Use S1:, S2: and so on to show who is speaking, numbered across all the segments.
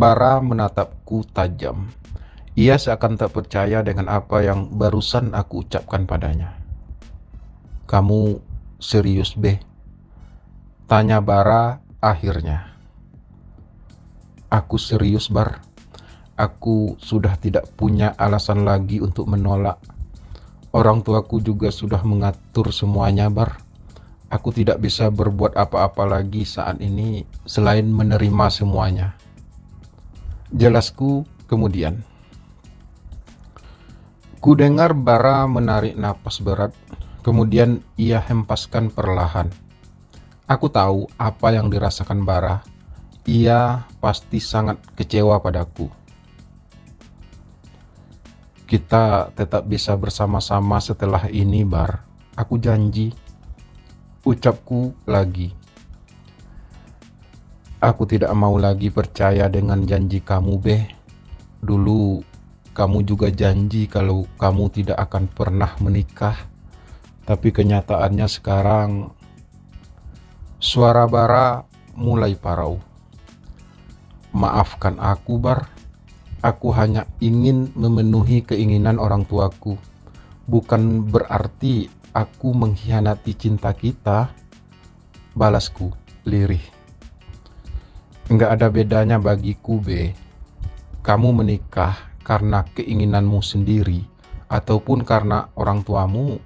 S1: Bara menatapku tajam. Ia seakan tak percaya dengan apa yang barusan aku ucapkan padanya. "Kamu serius, Be?" tanya Bara akhirnya. "Aku serius, Bar. Aku sudah tidak punya alasan lagi untuk menolak. Orang tuaku juga sudah mengatur semuanya, Bar. Aku tidak bisa berbuat apa-apa lagi saat ini selain menerima semuanya," jelasku kemudian. Ku dengar Bara menarik napas berat, kemudian ia hempaskan perlahan. Aku tahu apa yang dirasakan Bara. Ia pasti sangat kecewa padaku. "Kita tetap bisa bersama-sama setelah ini, Bar. Aku janji," ucapku lagi. "Aku tidak mau lagi percaya dengan janji kamu, Beh. Dulu kamu juga janji kalau kamu tidak akan pernah menikah. Tapi kenyataannya sekarang..." Suara Bara mulai parau. "Maafkan aku, Bar. Aku hanya ingin memenuhi keinginan orang tuaku. Bukan berarti aku mengkhianati cinta kita," balasku lirih. "Nggak ada bedanya bagiku, Be. Kamu menikah karena keinginanmu sendiri ataupun karena orang tuamu,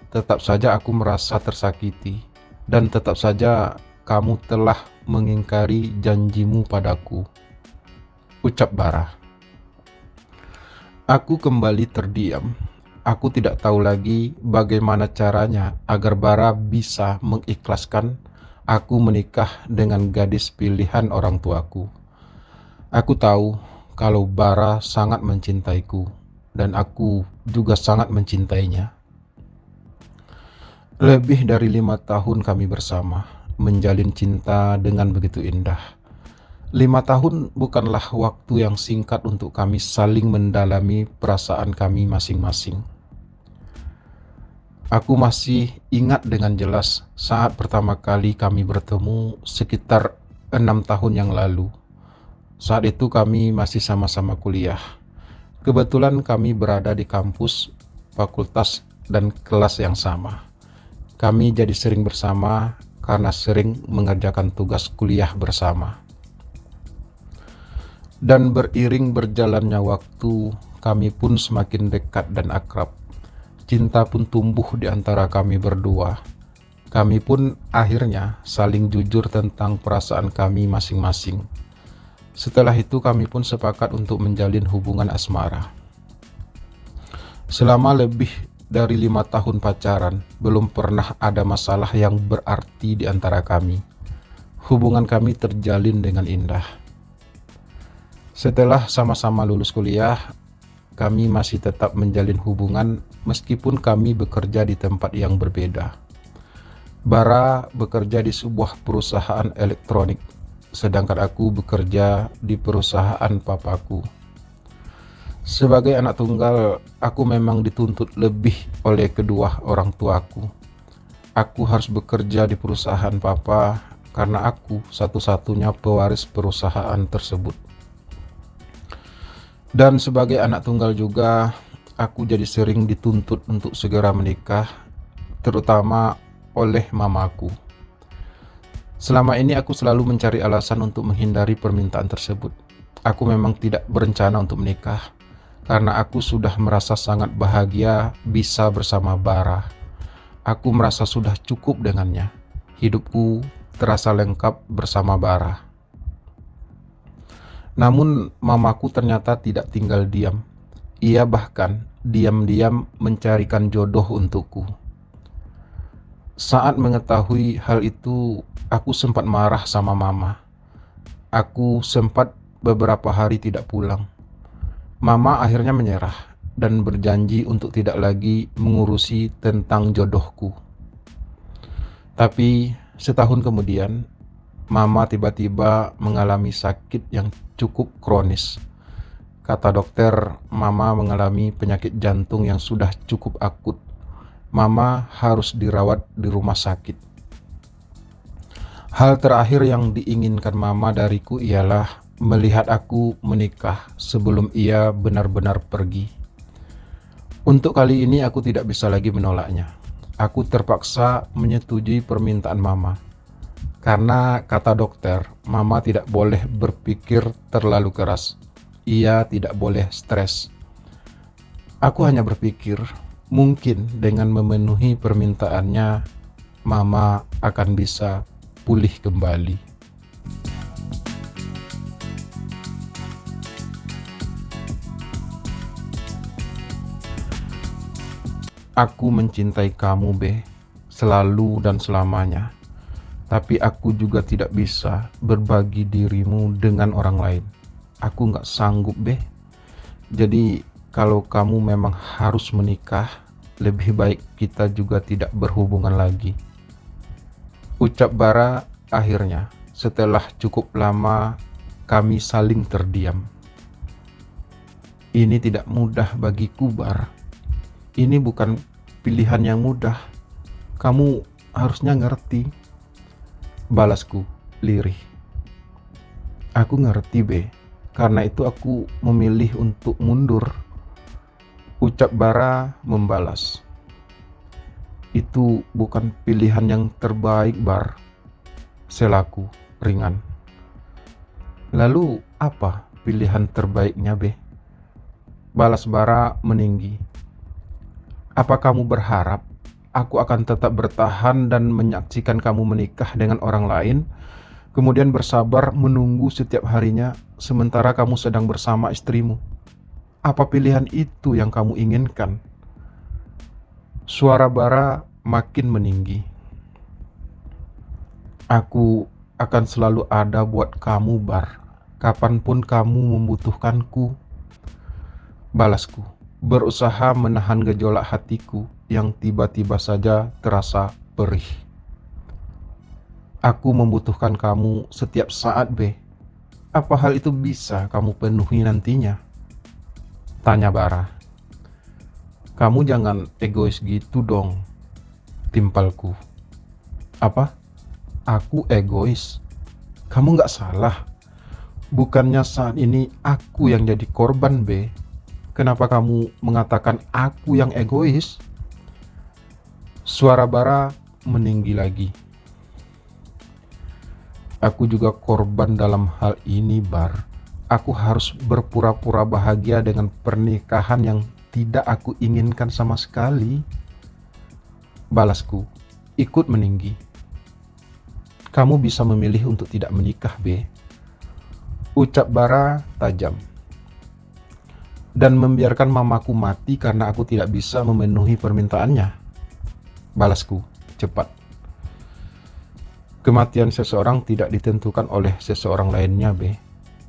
S1: tetap saja aku merasa tersakiti, dan tetap saja kamu telah mengingkari janjimu padaku," ucap Bara. Aku kembali terdiam. Aku tidak tahu lagi bagaimana caranya agar Bara bisa mengikhlaskan aku menikah dengan gadis pilihan orang tuaku. Aku tahu kalau Bara sangat mencintaiku, dan aku juga sangat mencintainya. Lebih dari 5 tahun kami bersama, menjalin cinta dengan begitu indah. 5 tahun bukanlah waktu yang singkat untuk kami saling mendalami perasaan kami masing-masing. Aku masih ingat dengan jelas saat pertama kali kami bertemu sekitar 6 tahun yang lalu. Saat itu kami masih sama-sama kuliah. Kebetulan kami berada di kampus, fakultas, dan kelas yang sama. Kami jadi sering bersama karena sering mengerjakan tugas kuliah bersama. Dan beriring berjalannya waktu, kami pun semakin dekat dan akrab. Cinta pun tumbuh di antara kami berdua. Kami pun akhirnya saling jujur tentang perasaan kami masing-masing. Setelah itu kami pun sepakat untuk menjalin hubungan asmara. Selama lebih dari 5 tahun pacaran, belum pernah ada masalah yang berarti di antara kami. Hubungan kami terjalin dengan indah. Setelah sama-sama lulus kuliah, kami masih tetap menjalin hubungan meskipun kami bekerja di tempat yang berbeda. Bara bekerja di sebuah perusahaan elektronik, sedangkan aku bekerja di perusahaan papaku. Sebagai anak tunggal, aku memang dituntut lebih oleh kedua orang tuaku. Aku harus bekerja di perusahaan papa karena aku satu-satunya pewaris perusahaan tersebut. Dan sebagai anak tunggal juga, aku jadi sering dituntut untuk segera menikah, terutama oleh mamaku. Selama ini aku selalu mencari alasan untuk menghindari permintaan tersebut. Aku memang tidak berencana untuk menikah, karena aku sudah merasa sangat bahagia bisa bersama Bara. Aku merasa sudah cukup dengannya. Hidupku terasa lengkap bersama Bara. Namun mamaku ternyata tidak tinggal diam. Ia bahkan diam-diam mencarikan jodoh untukku. Saat mengetahui hal itu, aku sempat marah sama mama. Aku sempat beberapa hari tidak pulang. Mama akhirnya menyerah dan berjanji untuk tidak lagi mengurusi tentang jodohku. Tapi setahun kemudian, mama tiba-tiba mengalami sakit yang cukup kronis. Kata dokter, mama mengalami penyakit jantung yang sudah cukup akut. Mama harus dirawat di rumah sakit. Hal terakhir yang diinginkan mama dariku ialah melihat aku menikah sebelum ia benar-benar pergi. Untuk kali ini aku tidak bisa lagi menolaknya. Aku terpaksa menyetujui permintaan Mama. Karena kata dokter, Mama tidak boleh berpikir terlalu keras. Ia tidak boleh stres. Aku hanya berpikir, mungkin dengan memenuhi permintaannya, Mama akan bisa pulih kembali. Aku mencintai kamu, Be, selalu dan selamanya. Tapi aku juga tidak bisa berbagi dirimu dengan orang lain. Aku gak sanggup, Be. Jadi kalau kamu memang harus menikah, lebih baik kita juga tidak berhubungan lagi. Ucap Bara akhirnya setelah cukup lama kami saling terdiam. Ini tidak mudah bagiku, Bar. Ini bukan pilihan yang mudah. Kamu harusnya ngerti. Balasku lirih. Aku ngerti, Be. Karena itu aku memilih untuk mundur. Ucap Bara membalas. Itu bukan pilihan yang terbaik, Bar. Selaku ringan. Lalu apa pilihan terbaiknya, Be? Balas Bara meninggi. Apa kamu berharap aku akan tetap bertahan dan menyaksikan kamu menikah dengan orang lain, kemudian bersabar menunggu setiap harinya sementara kamu sedang bersama istrimu? Apa pilihan itu yang kamu inginkan? Suara Bara makin meninggi. Aku akan selalu ada buat kamu, Bar. Kapanpun kamu membutuhkanku. Balasku, berusaha menahan gejolak hatiku yang tiba-tiba saja terasa perih. Aku membutuhkan kamu setiap saat, Be. Apa hal itu bisa kamu penuhi nantinya? Tanya Bara. Kamu jangan egois gitu dong, timpalku. Apa? Aku egois? Kamu gak salah. Bukannya saat ini aku yang jadi korban, Be. Kenapa kamu mengatakan aku yang egois? Suara Bara meninggi lagi. Aku juga korban dalam hal ini, Bar. Aku harus berpura-pura bahagia dengan pernikahan yang tidak aku inginkan sama sekali. Balasku ikut meninggi. Kamu bisa memilih untuk tidak menikah, Be. Ucap Bara tajam. Dan membiarkan mamaku mati karena aku tidak bisa memenuhi permintaannya. Balasku cepat. Kematian seseorang tidak ditentukan oleh seseorang lainnya, Be.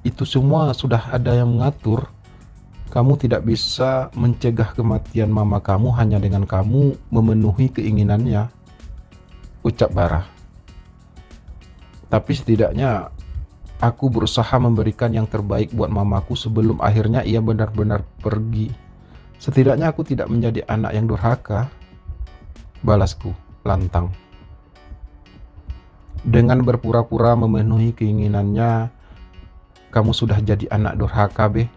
S1: Itu semua sudah ada yang mengatur. Kamu tidak bisa mencegah kematian mama kamu hanya dengan kamu memenuhi keinginannya. Ucap Bara. Tapi setidaknya aku berusaha memberikan yang terbaik buat mamaku sebelum akhirnya ia benar-benar pergi. Setidaknya aku tidak menjadi anak yang durhaka. Balasku lantang. Dengan berpura-pura memenuhi keinginannya, kamu sudah jadi anak durhaka, Be.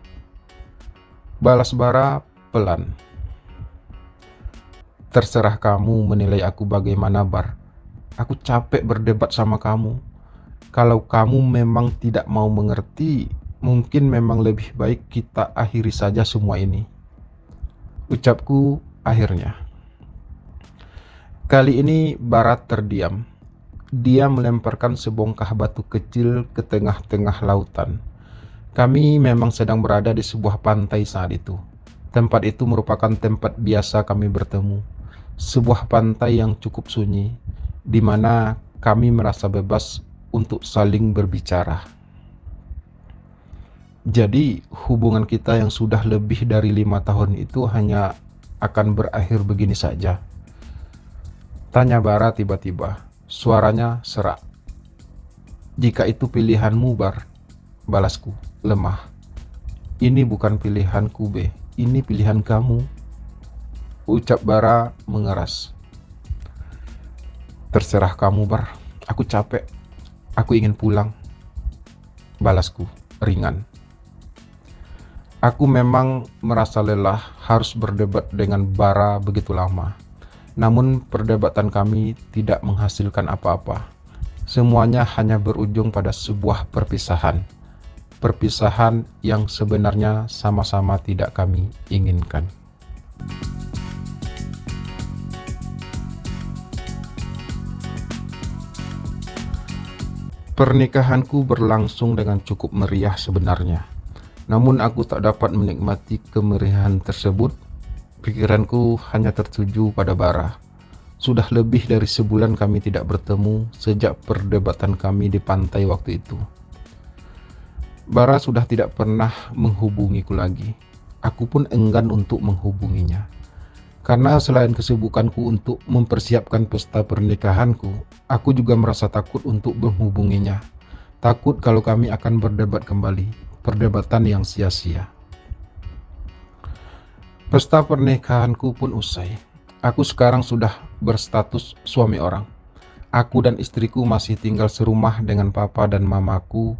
S1: Balas Bara pelan. Terserah kamu menilai aku bagaimana, Bar. Aku capek berdebat sama kamu. Kalau kamu memang tidak mau mengerti, mungkin memang lebih baik kita akhiri saja semua ini. Ucapku akhirnya. Kali ini Bara terdiam. Dia melemparkan sebongkah batu kecil ke tengah-tengah lautan. Kami memang sedang berada di sebuah pantai saat itu. Tempat itu merupakan tempat biasa kami bertemu. Sebuah pantai yang cukup sunyi, di mana kami merasa bebas untuk saling berbicara. Jadi hubungan kita yang sudah lebih dari 5 tahun itu hanya akan berakhir begini saja? Tanya Bara tiba-tiba. Suaranya serak. Jika itu pilihanmu, Bar. Balasku lemah. Ini bukan pilihanku, Be. Ini pilihan kamu. Ucap Bara mengeras. Terserah kamu, Bar. Aku capek. Aku ingin pulang. Balasku ringan. Aku memang merasa lelah harus berdebat dengan Bara begitu lama. Namun perdebatan kami tidak menghasilkan apa-apa. Semuanya hanya berujung pada sebuah perpisahan. Perpisahan yang sebenarnya sama-sama tidak kami inginkan. Pernikahanku berlangsung dengan cukup meriah sebenarnya. Namun aku tak dapat menikmati kemeriahan tersebut. Pikiranku hanya tertuju pada Bara. Sudah lebih dari sebulan kami tidak bertemu sejak perdebatan kami di pantai waktu itu. Bara sudah tidak pernah menghubungiku lagi. Aku pun enggan untuk menghubunginya. Karena selain kesibukanku untuk mempersiapkan pesta pernikahanku, aku juga merasa takut untuk menghubunginya. Takut kalau kami akan berdebat kembali. Perdebatan yang sia-sia. Pesta pernikahanku pun usai. Aku sekarang sudah berstatus suami orang. Aku dan istriku masih tinggal serumah dengan papa dan mamaku.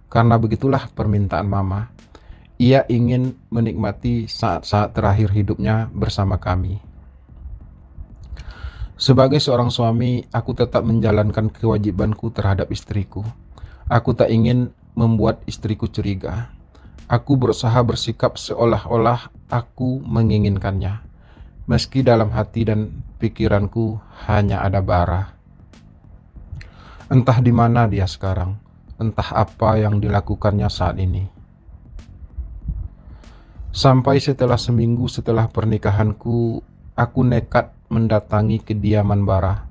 S1: Karena begitulah permintaan mama. Ia ingin menikmati saat-saat terakhir hidupnya bersama kami. Sebagai seorang suami, aku tetap menjalankan kewajibanku terhadap istriku. Aku tak ingin membuat istriku curiga. Aku berusaha bersikap seolah-olah aku menginginkannya, meski dalam hati dan pikiranku hanya ada Bara. Entah di mana dia sekarang, entah apa yang dilakukannya saat ini. Sampai setelah seminggu setelah pernikahanku, aku nekat mendatangi kediaman Bara.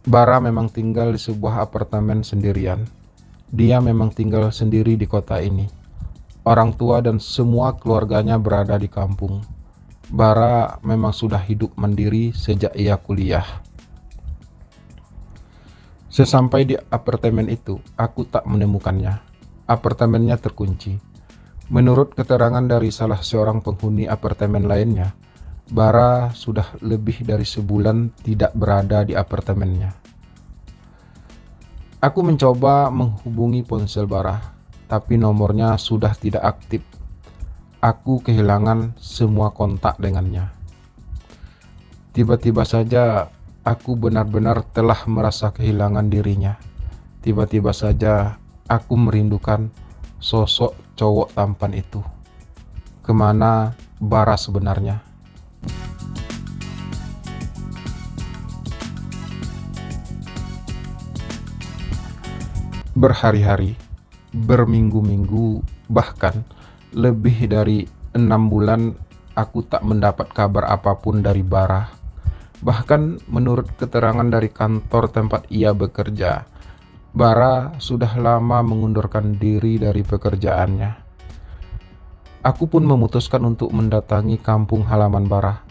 S1: Bara memang tinggal di sebuah apartemen sendirian. Dia memang tinggal sendiri di kota ini. Orang tua dan semua keluarganya berada di kampung. Bara memang sudah hidup mandiri sejak ia kuliah. Sesampai di apartemen itu, aku tak menemukannya. Apartemennya terkunci. Menurut keterangan dari salah seorang penghuni apartemen lainnya, Bara sudah lebih dari sebulan tidak berada di apartemennya. Aku mencoba menghubungi ponsel Bara, tapi nomornya sudah tidak aktif. Aku kehilangan semua kontak dengannya. Tiba-tiba saja aku benar-benar telah merasa kehilangan dirinya. Tiba-tiba saja aku merindukan sosok cowok tampan itu. Kemana Bara sebenarnya? Berhari-hari, berminggu-minggu, bahkan lebih dari 6 bulan aku tak mendapat kabar apapun dari Bara. Bahkan menurut keterangan dari kantor tempat ia bekerja, Bara sudah lama mengundurkan diri dari pekerjaannya. Aku pun memutuskan untuk mendatangi kampung halaman Bara.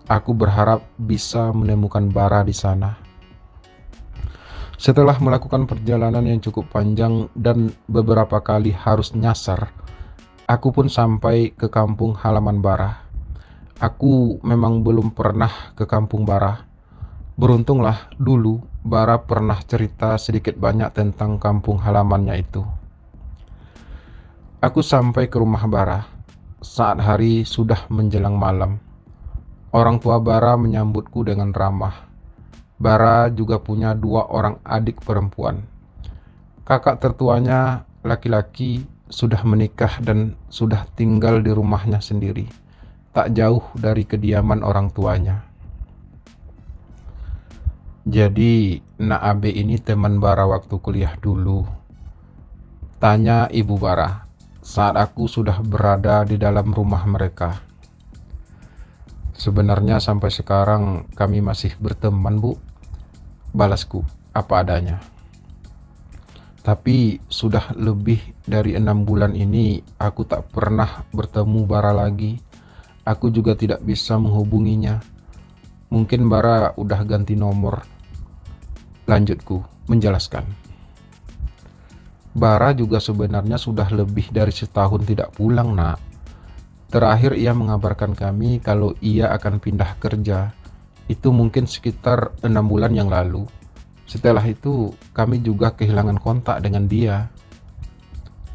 S1: Aku berharap bisa menemukan Bara di sana. Setelah melakukan perjalanan yang cukup panjang dan beberapa kali harus nyasar, aku pun sampai ke kampung halaman Bara. Aku memang belum pernah ke kampung Bara. Beruntunglah dulu Bara pernah cerita sedikit banyak tentang kampung halamannya itu. Aku sampai ke rumah Bara saat hari sudah menjelang malam. Orang tua Bara menyambutku dengan ramah. Bara juga punya 2 orang adik perempuan. Kakak tertuanya laki-laki sudah menikah dan sudah tinggal di rumahnya sendiri, tak jauh dari kediaman orang tuanya. Jadi, Nak Abe ini teman Bara waktu kuliah dulu. Tanya ibu Bara saat aku sudah berada di dalam rumah mereka. Sebenarnya sampai sekarang kami masih berteman, Bu. Balasku apa adanya. Tapi sudah lebih dari 6 bulan ini aku tak pernah bertemu Bara lagi. Aku juga tidak bisa menghubunginya. Mungkin Bara udah ganti nomor. Lanjutku menjelaskan. Bara juga sebenarnya sudah lebih dari setahun tidak pulang, Nak. Terakhir ia mengabarkan kami kalau ia akan pindah kerja. Itu mungkin sekitar 6 bulan yang lalu. Setelah itu kami juga kehilangan kontak dengan dia.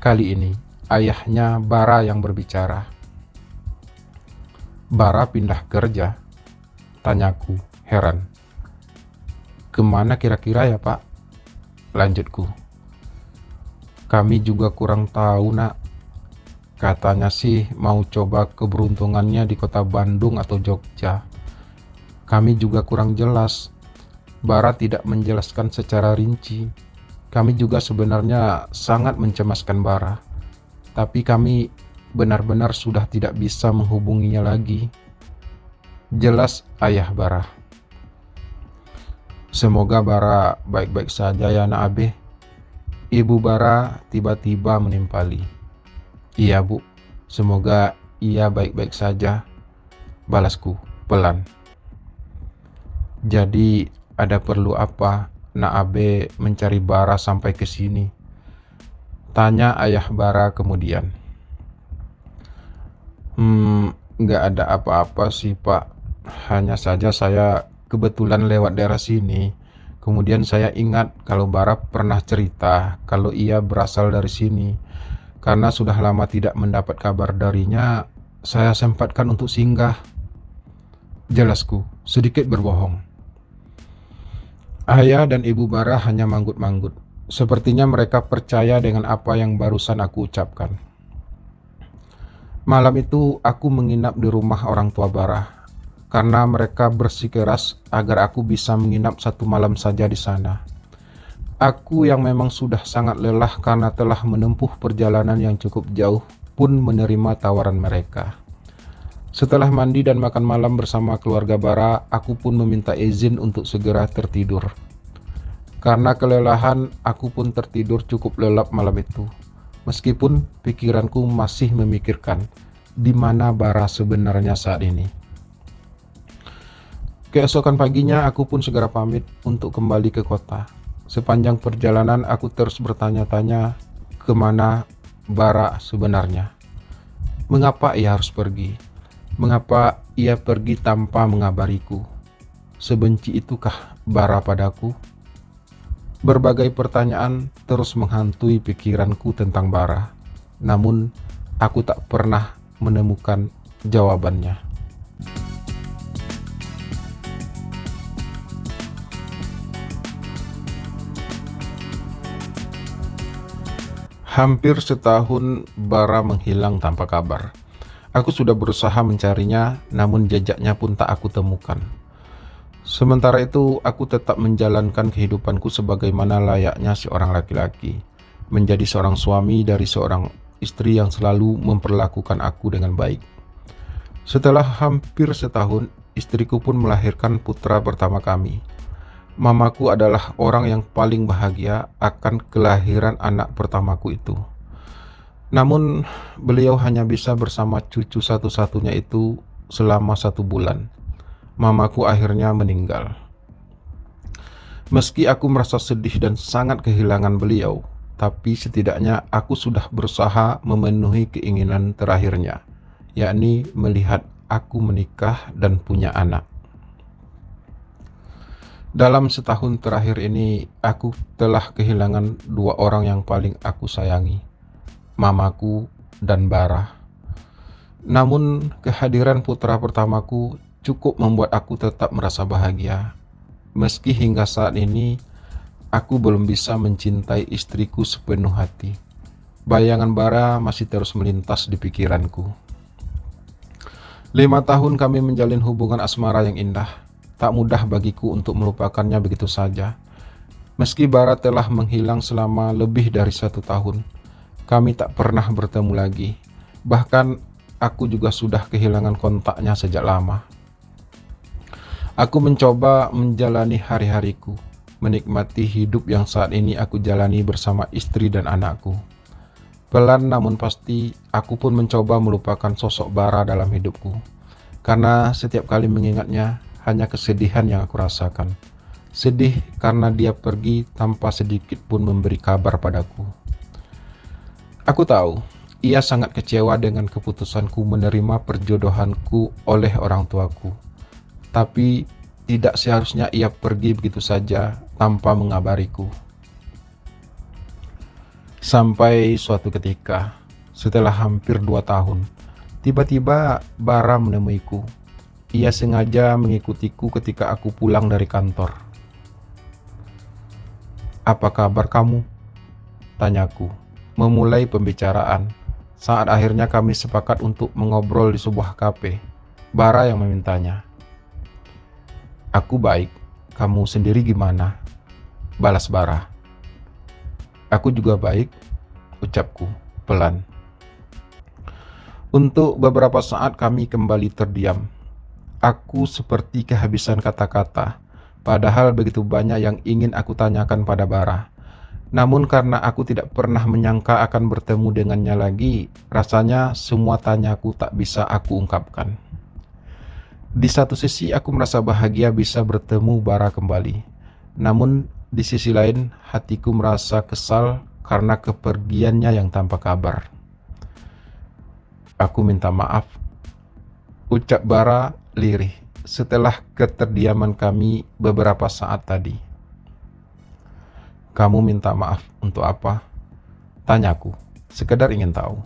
S1: Kali ini, ayahnya Bara yang berbicara. "Bara pindah kerja?" tanyaku, heran. "Kemana kira-kira ya, Pak?" lanjutku. "Kami juga kurang tahu, Nak. Katanya sih mau coba keberuntungannya di kota Bandung atau Jogja. Kami juga kurang jelas. Bara tidak menjelaskan secara rinci. Kami juga sebenarnya sangat mencemaskan Bara. Tapi kami benar-benar sudah tidak bisa menghubunginya lagi." Jelas ayah Bara. "Semoga Bara baik-baik saja ya, Nak Abe." Ibu Bara tiba-tiba menimpali. "Iya, Bu. Semoga ia baik-baik saja," balasku pelan. "Jadi ada perlu apa Nak Abe mencari Bara sampai ke sini?" tanya ayah Bara kemudian. Nggak ada apa-apa sih, Pak. Hanya saja saya kebetulan lewat daerah sini. Kemudian saya ingat kalau Bara pernah cerita kalau ia berasal dari sini. Karena sudah lama tidak mendapat kabar darinya, saya sempatkan untuk singgah," jelasku, sedikit berbohong. Ayah dan ibu Bara hanya manggut-manggut. Sepertinya mereka percaya dengan apa yang barusan aku ucapkan. Malam itu aku menginap di rumah orang tua Bara, karena mereka bersikeras agar aku bisa menginap 1 malam saja di sana. Aku yang memang sudah sangat lelah karena telah menempuh perjalanan yang cukup jauh pun menerima tawaran mereka. Setelah mandi dan makan malam bersama keluarga Bara, aku pun meminta izin untuk segera tertidur. Karena kelelahan, aku pun tertidur cukup lelap malam itu. Meskipun pikiranku masih memikirkan di mana Bara sebenarnya saat ini. Keesokan paginya aku pun segera pamit untuk kembali ke kota. Sepanjang perjalanan aku terus bertanya-tanya kemana Bara sebenarnya. Mengapa ia harus pergi? Mengapa ia pergi tanpa mengabariku? Sebenci itukah Bara padaku? Berbagai pertanyaan terus menghantui pikiranku tentang Bara. Namun aku tak pernah menemukan jawabannya. Hampir setahun Bara menghilang tanpa kabar. Aku sudah berusaha mencarinya, namun jejaknya pun tak aku temukan. Sementara itu, aku tetap menjalankan kehidupanku sebagaimana layaknya seorang laki-laki, menjadi seorang suami dari seorang istri yang selalu memperlakukan aku dengan baik. Setelah hampir setahun, istriku pun melahirkan putra pertama kami. Mamaku adalah orang yang paling bahagia akan kelahiran anak pertamaku itu. Namun, beliau hanya bisa bersama cucu satu-satunya itu selama 1 bulan. Mamaku akhirnya meninggal. Meski aku merasa sedih dan sangat kehilangan beliau, tapi setidaknya aku sudah berusaha memenuhi keinginan terakhirnya, yakni melihat aku menikah dan punya anak. Dalam setahun terakhir ini, aku telah kehilangan 2 orang yang paling aku sayangi, mamaku dan Bara. Namun, kehadiran putra pertamaku cukup membuat aku tetap merasa bahagia. Meski hingga saat ini, aku belum bisa mencintai istriku sepenuh hati. Bayangan Bara masih terus melintas di pikiranku. 5 tahun kami menjalin hubungan asmara yang indah. Tak mudah bagiku untuk melupakannya begitu saja. Meski Bara telah menghilang selama lebih dari 1 tahun, kami tak pernah bertemu lagi. Bahkan aku juga sudah kehilangan kontaknya sejak lama. Aku mencoba menjalani hari-hariku, menikmati hidup yang saat ini aku jalani bersama istri dan anakku. Pelan namun pasti, aku pun mencoba melupakan sosok Bara dalam hidupku. Karena setiap kali mengingatnya, hanya kesedihan yang aku rasakan. Sedih karena dia pergi tanpa sedikit pun memberi kabar padaku. Aku tahu, ia sangat kecewa dengan keputusanku menerima perjodohanku oleh orang tuaku. Tapi tidak seharusnya ia pergi begitu saja tanpa mengabariku. Sampai suatu ketika, setelah hampir 2 tahun, tiba-tiba Bara menemuiku. Ia sengaja mengikutiku ketika aku pulang dari kantor. "Apa kabar kamu?" tanyaku, memulai pembicaraan. Saat akhirnya kami sepakat untuk mengobrol di sebuah kafe. Bara yang memintanya. "Aku baik, kamu sendiri gimana?" balas Bara. "Aku juga baik," ucapku pelan. Untuk beberapa saat kami kembali terdiam. Aku seperti kehabisan kata-kata, padahal begitu banyak yang ingin aku tanyakan pada Bara. Namun karena aku tidak pernah menyangka akan bertemu dengannya lagi, rasanya semua tanyaku tak bisa aku ungkapkan. Di satu sisi aku merasa bahagia bisa bertemu Bara kembali. Namun di sisi lain hatiku merasa kesal karena kepergiannya yang tanpa kabar. "Aku minta maaf," ucap Bara lirih setelah keterdiaman kami beberapa saat tadi. "Kamu minta maaf untuk apa?" tanyaku, sekedar ingin tahu.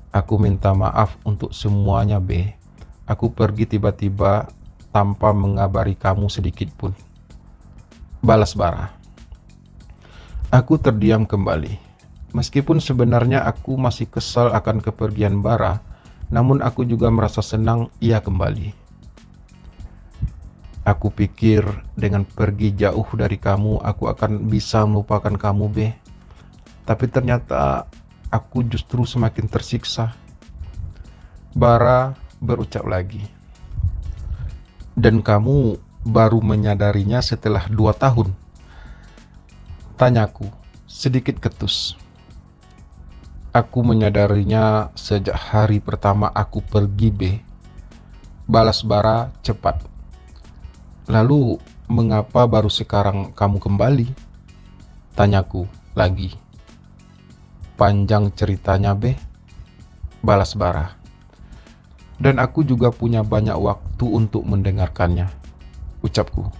S1: "Aku minta maaf untuk semuanya, B. Aku pergi tiba-tiba tanpa mengabari kamu sedikit pun," balas Bara. Aku terdiam kembali. Meskipun sebenarnya aku masih kesal akan kepergian Bara, namun aku juga merasa senang ia kembali. "Aku pikir dengan pergi jauh dari kamu aku akan bisa melupakan kamu, B. Tapi ternyata aku justru semakin tersiksa," Bara berucap lagi. "Dan kamu baru menyadarinya setelah 2 tahun?" tanyaku, sedikit ketus. "Aku menyadarinya sejak hari pertama aku pergi, B," balas Bara cepat. "Lalu mengapa baru sekarang kamu kembali?" tanyaku lagi. "Panjang ceritanya, B," balas Bara. "Dan aku juga punya banyak waktu untuk mendengarkannya," ucapku.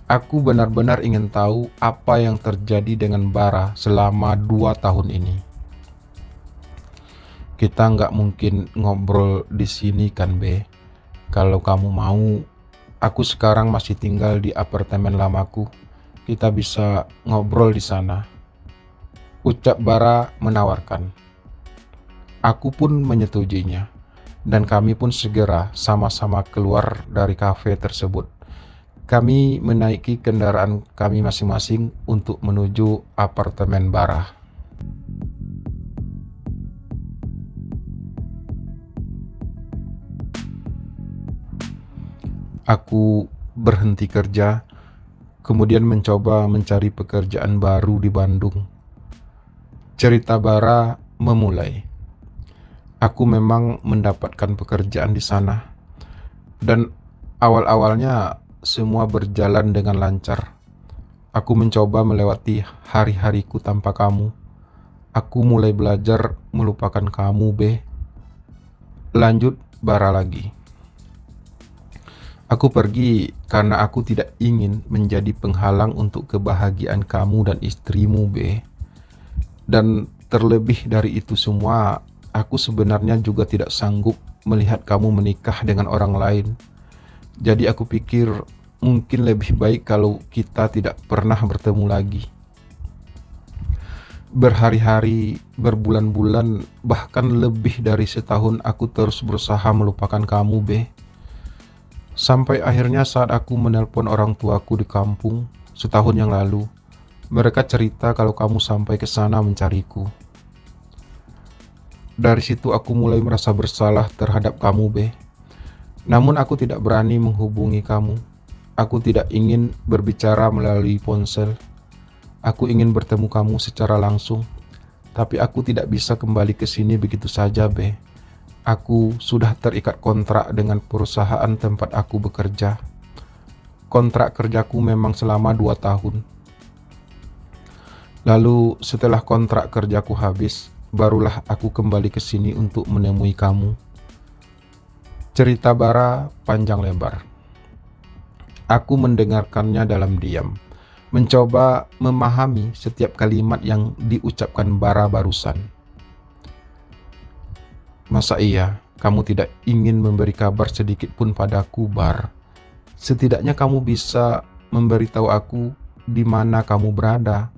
S1: Aku benar-benar ingin tahu apa yang terjadi dengan Bara selama 2 tahun ini. "Kita nggak mungkin ngobrol di sini kan, B? Kalau kamu mau, aku sekarang masih tinggal di apartemen lamaku. Kita bisa ngobrol di sana," ucap Bara menawarkan. Aku pun menyetujuinya, dan kami pun segera sama-sama keluar dari kafe tersebut. Kami menaiki kendaraan kami masing-masing untuk menuju apartemen Bara. Aku berhenti kerja, kemudian mencoba mencari pekerjaan baru di Bandung. Cerita Bara memulai. Aku memang mendapatkan pekerjaan di sana, dan awal-awalnya semua berjalan dengan lancar. Aku mencoba melewati hari-hariku tanpa kamu. Aku mulai belajar melupakan kamu, B. Lanjut Bara lagi. "Aku pergi karena aku tidak ingin menjadi penghalang untuk kebahagiaan kamu dan istrimu, B. Dan terlebih dari itu semua, aku sebenarnya juga tidak sanggup melihat kamu menikah dengan orang lain. Jadi aku pikir mungkin lebih baik kalau kita tidak pernah bertemu lagi." Berhari-hari, berbulan-bulan, bahkan lebih dari setahun aku terus berusaha melupakan kamu, B. Sampai akhirnya saat aku menelpon orang tuaku di kampung setahun yang lalu, mereka cerita kalau kamu sampai ke sana mencariku. Dari situ aku mulai merasa bersalah terhadap kamu, B. Namun aku tidak berani menghubungi kamu. Aku tidak ingin berbicara melalui ponsel. Aku ingin bertemu kamu secara langsung. Tapi aku tidak bisa kembali ke sini begitu saja, B. Aku sudah terikat kontrak dengan perusahaan tempat aku bekerja. Kontrak kerjaku memang selama 2 tahun. Lalu setelah kontrak kerjaku habis, barulah aku kembali ke sini untuk menemui kamu. Cerita Bara panjang lebar. Aku mendengarkannya dalam diam. mencoba memahami setiap kalimat yang diucapkan Bara barusan. Masa iya kamu tidak ingin memberi kabar sedikit pun padaku, Bar? Setidaknya kamu bisa memberitahu aku di mana kamu berada.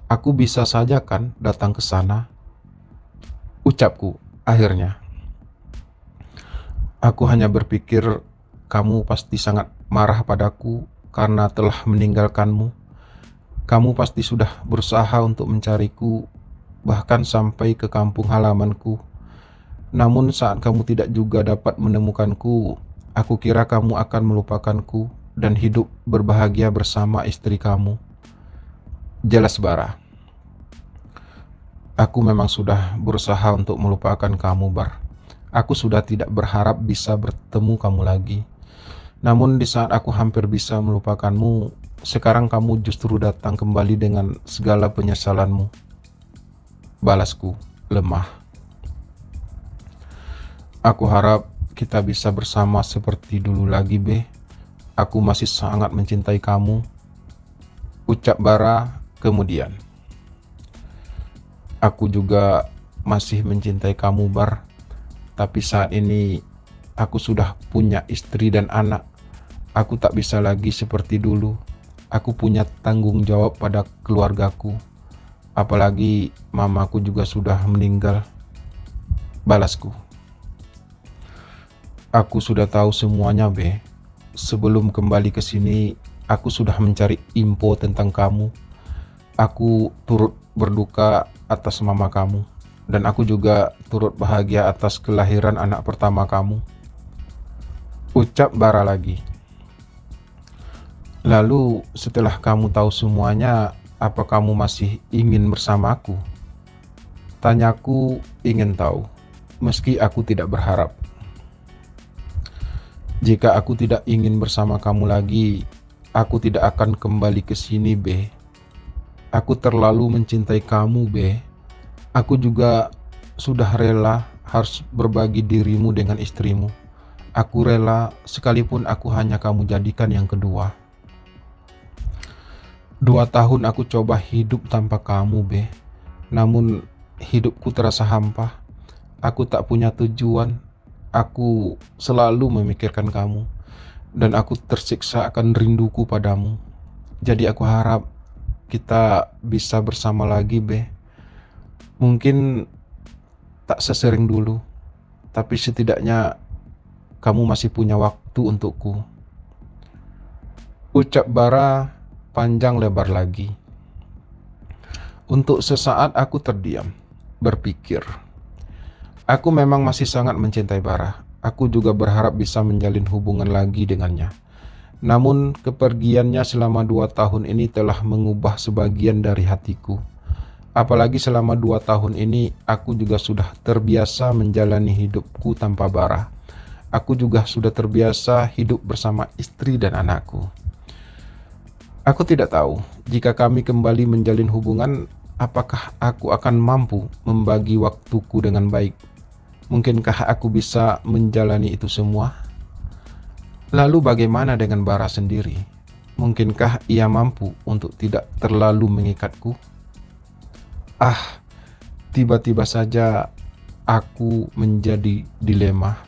S1: Aku bisa saja kan datang ke sana, ucapku akhirnya. Aku hanya berpikir kamu pasti sangat marah padaku karena telah meninggalkanmu. Kamu pasti sudah berusaha untuk mencariku, bahkan sampai ke kampung halamanku. Namun saat kamu tidak juga dapat menemukanku, aku kira kamu akan melupakanku dan hidup berbahagia bersama istri kamu. Jelas, Bara. Aku memang sudah berusaha untuk melupakan kamu, Bar. Aku sudah tidak berharap bisa bertemu kamu lagi. Namun di saat aku hampir bisa melupakanmu, sekarang kamu justru datang kembali dengan segala penyesalanmu. Balasku lemah. Aku harap kita bisa bersama seperti dulu lagi, Be. Aku masih sangat mencintai kamu, ucap Bara kemudian. Aku juga masih mencintai kamu, Bar. Tapi saat ini aku sudah punya istri dan anak. Aku tak bisa lagi seperti dulu. Aku punya tanggung jawab pada keluargaku. Apalagi mamaku juga sudah meninggal. Balasku. Aku sudah tahu semuanya, Be. Sebelum kembali ke sini, aku sudah mencari info tentang kamu. Aku turut berduka atas mama kamu, dan aku juga turut bahagia atas kelahiran anak pertama kamu, ucap Bara lagi. Lalu setelah kamu tahu semuanya, apa kamu masih ingin bersamaku? Tanyaku ingin tahu, meski aku tidak berharap. Jika aku tidak ingin bersama kamu lagi, aku tidak akan kembali ke sini, Be. Aku terlalu mencintai kamu, Be. Aku juga sudah rela harus berbagi dirimu dengan istrimu. Aku rela sekalipun aku hanya kamu jadikan yang kedua. 2 tahun aku coba hidup tanpa kamu, Be. Namun hidupku terasa hampa. Aku tak punya tujuan. Aku selalu memikirkan kamu, dan aku tersiksa akan rinduku padamu. Jadi aku harap kita bisa bersama lagi, Be. Mungkin tak sesering dulu, tapi setidaknya kamu masih punya waktu untukku, ucap Bara panjang lebar lagi. Untuk sesaat aku terdiam, berpikir. Aku memang masih sangat mencintai Bara. Aku juga berharap bisa menjalin hubungan lagi dengannya. Namun kepergiannya selama 2 tahun ini telah mengubah sebagian dari hatiku. Apalagi selama 2 tahun ini aku juga sudah terbiasa menjalani hidupku tanpa Bara. Aku juga sudah terbiasa hidup bersama istri dan anakku. Aku tidak tahu jika kami kembali menjalin hubungan, apakah aku akan mampu membagi waktuku dengan baik. Mungkinkah aku bisa menjalani itu semua? Lalu bagaimana dengan Bara sendiri? Mungkinkah ia mampu untuk tidak terlalu mengikatku? Tiba-tiba saja aku menjadi dilema.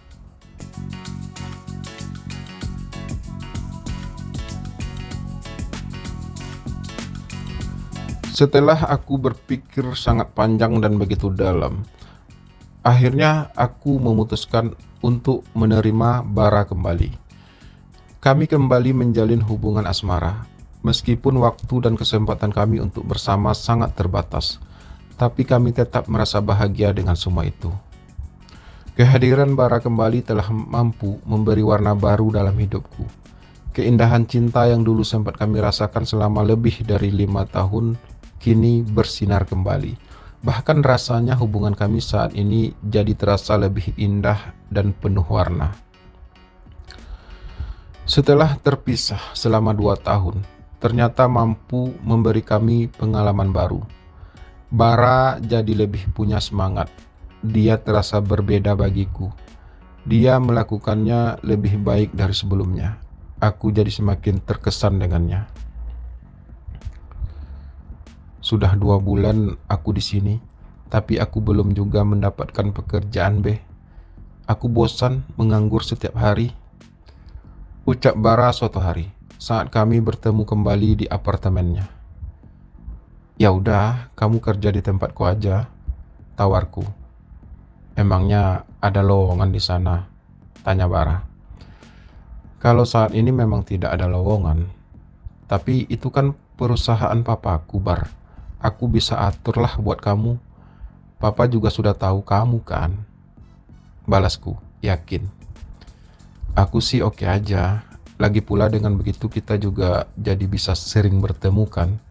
S1: Setelah aku berpikir sangat panjang dan begitu dalam, akhirnya aku memutuskan untuk menerima Bara kembali. Kami kembali menjalin hubungan asmara, meskipun waktu dan kesempatan kami untuk bersama sangat terbatas, tapi kami tetap merasa bahagia dengan semua itu. Kehadiran Bara kembali telah mampu memberi warna baru dalam hidupku. Keindahan cinta yang dulu sempat kami rasakan selama lebih dari 5 tahun, kini bersinar kembali. Bahkan rasanya hubungan kami saat ini jadi terasa lebih indah dan penuh warna. Setelah terpisah selama 2 tahun, ternyata mampu memberi kami pengalaman baru. Bara jadi lebih punya semangat. Dia terasa berbeda bagiku. Dia melakukannya lebih baik dari sebelumnya. Aku jadi semakin terkesan dengannya. Sudah 2 bulan aku di sini, tapi aku belum juga mendapatkan pekerjaan, Be. Aku bosan menganggur setiap hari, ucap Bara suatu hari saat kami bertemu kembali di apartemennya. Ya udah, kamu kerja di tempatku aja, tawarku. Emangnya ada lowongan di sana? Tanya Bara. Kalau saat ini memang tidak ada lowongan, tapi itu kan perusahaan papaku, Bar. Aku bisa aturlah buat kamu. Papa juga sudah tahu kamu kan? Balasku, yakin. Aku sih oke aja. Lagi pula dengan begitu kita juga jadi bisa sering bertemu kan?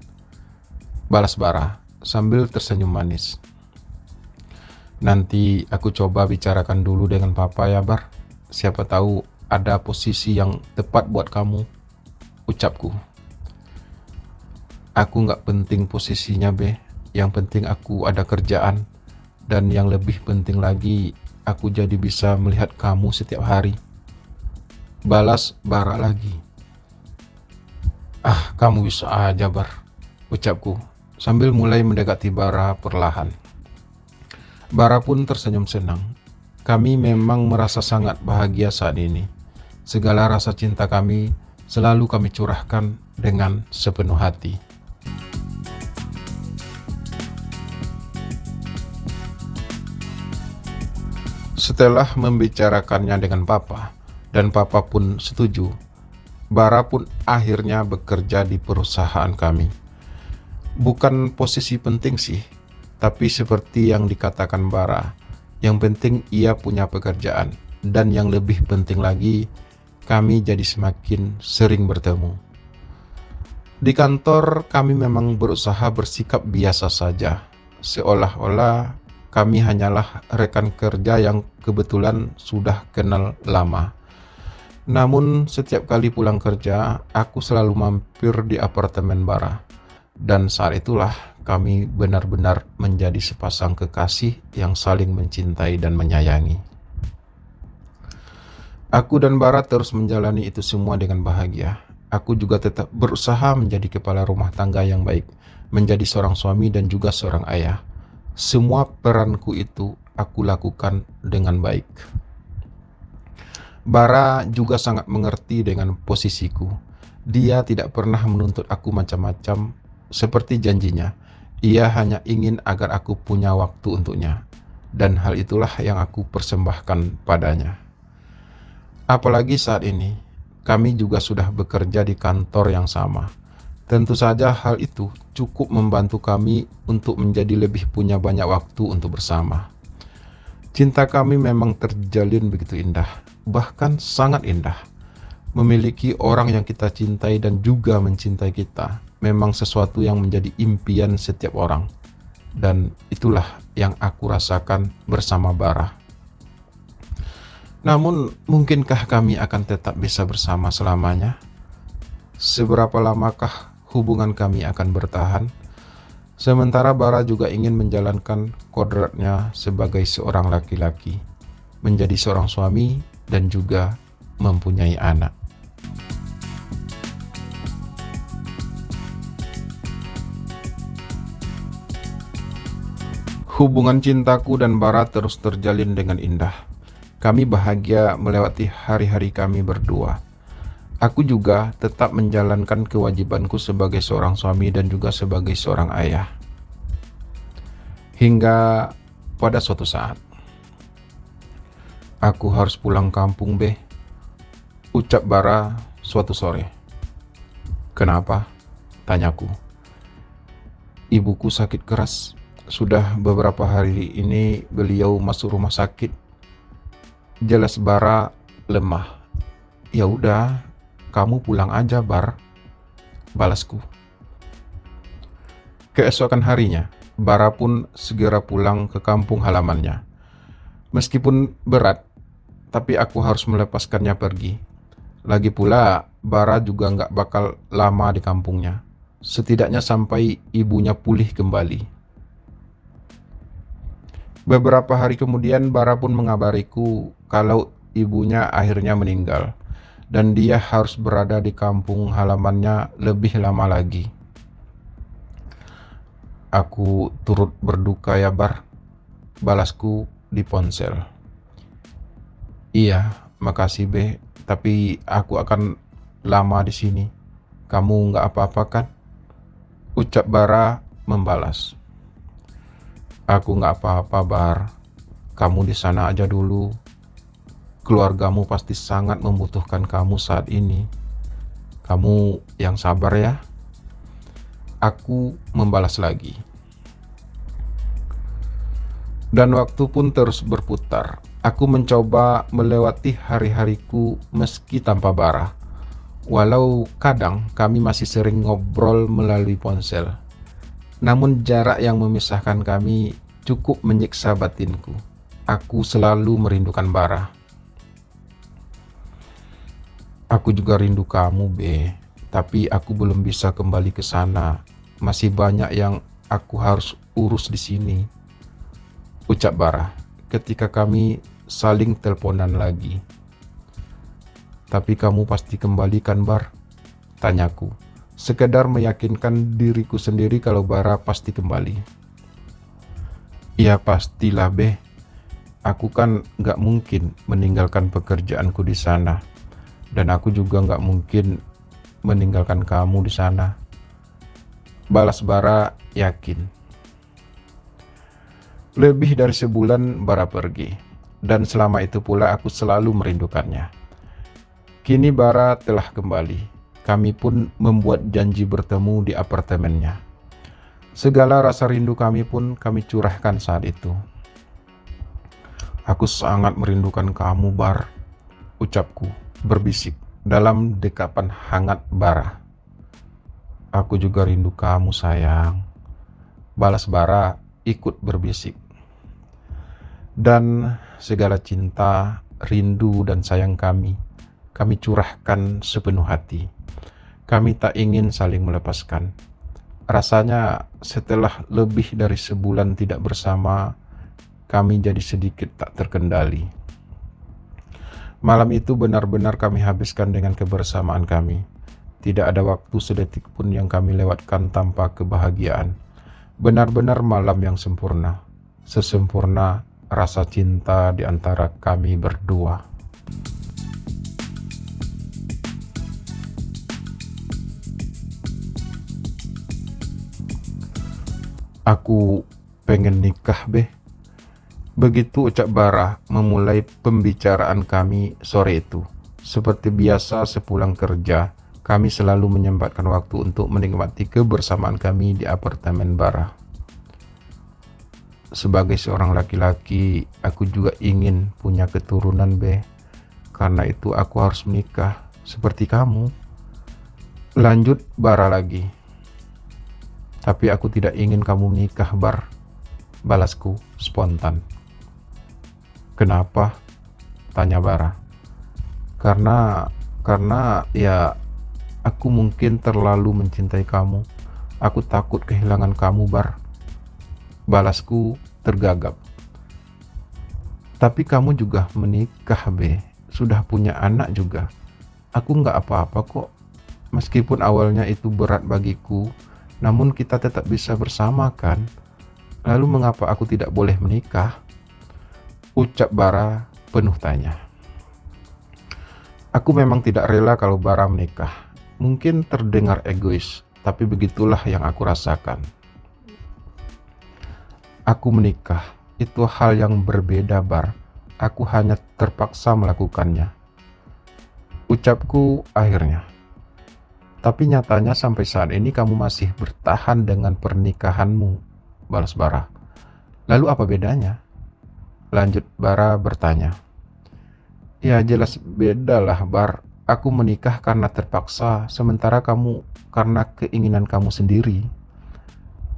S1: Balas Bara sambil tersenyum manis. Nanti aku coba bicarakan dulu dengan papa ya, Bar. Siapa tahu ada posisi yang tepat buat kamu, ucapku. Aku nggak penting posisinya, Be. Yang penting aku ada kerjaan. Dan yang lebih penting lagi, aku jadi bisa melihat kamu setiap hari. Balas Bara lagi. Ah, kamu bisa aja, Bar, ucapku sambil mulai mendekati Bara perlahan. Bara pun tersenyum senang. Kami memang merasa sangat bahagia saat ini. Segala rasa cinta kami selalu kami curahkan dengan sepenuh hati. Setelah membicarakannya dengan papa, dan papa pun setuju, Bara pun akhirnya bekerja di perusahaan kami. Bukan posisi penting sih, tapi seperti yang dikatakan Bara, yang penting ia punya pekerjaan, dan yang lebih penting lagi, kami jadi semakin sering bertemu. Di kantor kami memang berusaha bersikap biasa saja, seolah-olah kami hanyalah rekan kerja yang kebetulan sudah kenal lama. Namun setiap kali pulang kerja, aku selalu mampir di apartemen Bara. Dan saat itulah kami benar-benar menjadi sepasang kekasih yang saling mencintai dan menyayangi. Aku dan Bara terus menjalani itu semua dengan bahagia. Aku juga tetap berusaha menjadi kepala rumah tangga yang baik, menjadi seorang suami dan juga seorang ayah. Semua peranku itu aku lakukan dengan baik. Bara juga sangat mengerti dengan posisiku. Dia tidak pernah menuntut aku macam-macam seperti janjinya. Ia hanya ingin agar aku punya waktu untuknya. Dan hal itulah yang aku persembahkan padanya. Apalagi saat ini, kami juga sudah bekerja di kantor yang sama. Tentu saja hal itu cukup membantu kami untuk menjadi lebih punya banyak waktu untuk bersama. Cinta kami memang terjalin begitu indah, bahkan sangat indah. Memiliki orang yang kita cintai dan juga mencintai kita memang sesuatu yang menjadi impian setiap orang. Dan itulah yang aku rasakan bersama Bara. Namun, mungkinkah kami akan tetap bisa bersama selamanya? Seberapa lamakah hubungan kami akan bertahan? Sementara Bara juga ingin menjalankan kodratnya sebagai seorang laki-laki, menjadi seorang suami dan juga mempunyai anak. Hubungan cintaku dan Bara terus terjalin dengan indah. Kami bahagia melewati hari-hari kami berdua. Aku juga tetap menjalankan kewajibanku sebagai seorang suami dan juga sebagai seorang ayah. Hingga pada suatu saat, aku harus pulang kampung, Be, ucap Bara suatu sore. Kenapa? Tanyaku. Ibuku sakit keras. Sudah beberapa hari ini beliau masuk rumah sakit. Jelas Bara lemah. Ya udah, kamu pulang aja, Bar, balasku. Keesokan harinya, Bara pun segera pulang ke kampung halamannya. Meskipun berat, tapi aku harus melepaskannya pergi. Lagi pula, Bara juga nggak bakal lama di kampungnya. Setidaknya sampai ibunya pulih kembali. Beberapa hari kemudian, Bara pun mengabariku kalau ibunya akhirnya meninggal. Dan dia harus berada di kampung halamannya lebih lama lagi. Aku turut berduka ya Bar, balasku di ponsel. Iya, makasih Be, tapi aku akan lama di sini. Kamu nggak apa-apa kan? Ucap Bara membalas. Aku nggak apa-apa Bar, kamu di sana aja dulu. Keluargamu pasti sangat membutuhkan kamu saat ini. Kamu yang sabar ya. Aku membalas lagi. Dan waktu pun terus berputar. Aku mencoba melewati hari-hariku meski tanpa Bara. Walau kadang kami masih sering ngobrol melalui ponsel. Namun jarak yang memisahkan kami cukup menyiksa batinku. Aku selalu merindukan Bara. Aku juga rindu kamu, Be. Tapi aku belum bisa kembali ke sana. Masih banyak yang aku harus urus di sini. Ucap Bara ketika kami saling teleponan lagi. Tapi kamu pasti kembali kan Bar? Tanyaku, sekedar meyakinkan diriku sendiri kalau Bara pasti kembali. Ya pastilah Be, aku kan gak mungkin meninggalkan pekerjaanku di sana. Dan aku juga gak mungkin meninggalkan kamu di sana. Balas Bara yakin. Lebih dari sebulan Bara pergi, dan selama itu pula aku selalu merindukannya. Kini Bara telah kembali. Kami pun membuat janji bertemu di apartemennya. Segala rasa rindu kami pun kami curahkan saat itu. Aku sangat merindukan kamu Bar, ucapku berbisik dalam dekapan hangat Bara. Aku juga rindu kamu sayang, balas Bara ikut berbisik. Dan segala cinta, rindu dan sayang kami curahkan sepenuh hati. Kami tak ingin saling melepaskan. Rasanya setelah lebih dari sebulan tidak bersama, kami jadi sedikit tak terkendali. Malam itu benar-benar kami habiskan dengan kebersamaan kami. Tidak ada waktu sedetik pun yang kami lewatkan tanpa kebahagiaan. Benar-benar malam yang sempurna, sesempurna rasa cinta di antara kami berdua. Aku pengen nikah Be. Begitu ucap Bara memulai pembicaraan kami sore itu. Seperti biasa sepulang kerja, kami selalu menyempatkan waktu untuk menikmati kebersamaan kami di apartemen Bara. Sebagai seorang laki-laki, aku juga ingin punya keturunan Be. Karena itu aku harus menikah seperti kamu. Lanjut Bara lagi. Tapi aku tidak ingin kamu menikah Bar, balasku spontan. Kenapa? Tanya Bara. Karena ya aku mungkin terlalu mencintai kamu. Aku takut kehilangan kamu Bar, balasku tergagap. Tapi kamu juga menikah Be, sudah punya anak juga. Aku gak apa-apa kok. Meskipun awalnya itu berat bagiku, namun kita tetap bisa bersama kan. Lalu mengapa aku tidak boleh menikah? Ucap Bara penuh tanya. Aku memang tidak rela kalau Bara menikah. Mungkin terdengar egois, tapi begitulah yang aku rasakan. Aku menikah, itu hal yang berbeda Bar. Aku hanya terpaksa melakukannya. Ucapku akhirnya. Tapi nyatanya sampai saat ini kamu masih bertahan dengan pernikahanmu, balas Bara. Lalu apa bedanya? Lanjut Bara bertanya. Ya jelas beda lah Bar. Aku menikah karena terpaksa, sementara kamu karena keinginan kamu sendiri.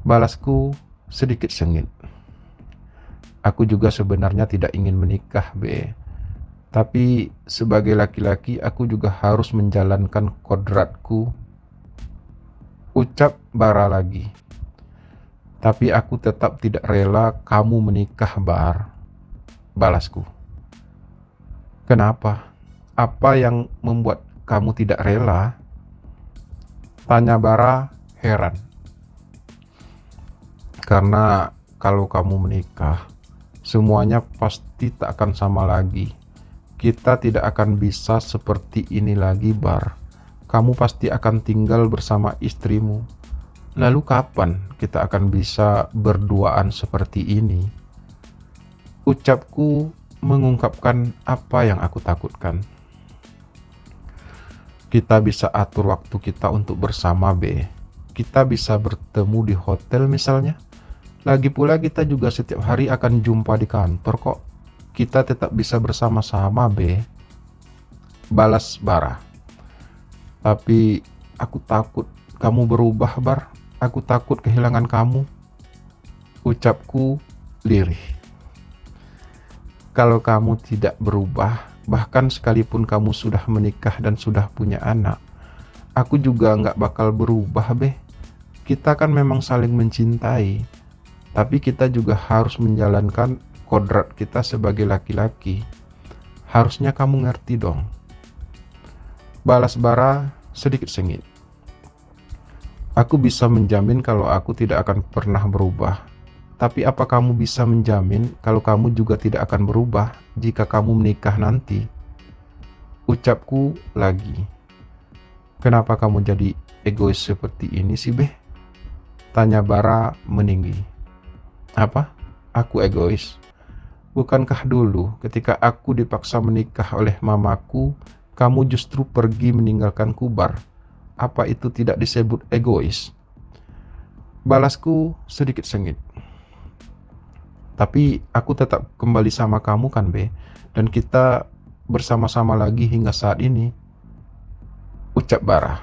S1: Balasku sedikit sengit. Aku juga sebenarnya tidak ingin menikah Be. Tapi sebagai laki-laki aku juga harus menjalankan kodratku. Ucap Bara lagi. Tapi aku tetap tidak rela kamu menikah Bar, balasku. Kenapa? Apa yang membuat kamu tidak rela? Tanya Bara heran. Karena kalau kamu menikah, semuanya pasti tak akan sama lagi. Kita tidak akan bisa seperti ini lagi, Bar. Kamu pasti akan tinggal bersama istrimu. Lalu kapan kita akan bisa berduaan seperti ini? Ucapku mengungkapkan apa yang aku takutkan. Kita bisa atur waktu kita untuk bersama, B. Kita bisa bertemu di hotel misalnya. Lagi pula kita juga setiap hari akan jumpa di kantor kok. Kita tetap bisa bersama-sama, B. Balas Bara. Tapi aku takut kamu berubah, Bar. Aku takut kehilangan kamu. Ucapku lirih. Kalau kamu tidak berubah, bahkan sekalipun kamu sudah menikah dan sudah punya anak, aku juga nggak bakal berubah, Beh. Kita kan memang saling mencintai, tapi kita juga harus menjalankan kodrat kita sebagai laki-laki. Harusnya kamu ngerti dong. Balas Bara sedikit sengit. Aku bisa menjamin kalau aku tidak akan pernah berubah. Tapi apa kamu bisa menjamin kalau kamu juga tidak akan berubah jika kamu menikah nanti? Ucapku lagi. Kenapa kamu jadi egois seperti ini sih, Beh? Tanya Bara meninggi. Apa? Aku egois? Bukankah dulu ketika aku dipaksa menikah oleh mamaku, kamu justru pergi meninggalkanku, Bar? Apa itu tidak disebut egois? Balasku sedikit sengit. Tapi aku tetap kembali sama kamu kan, Be? Dan kita bersama-sama lagi hingga saat ini. Ucap Bara.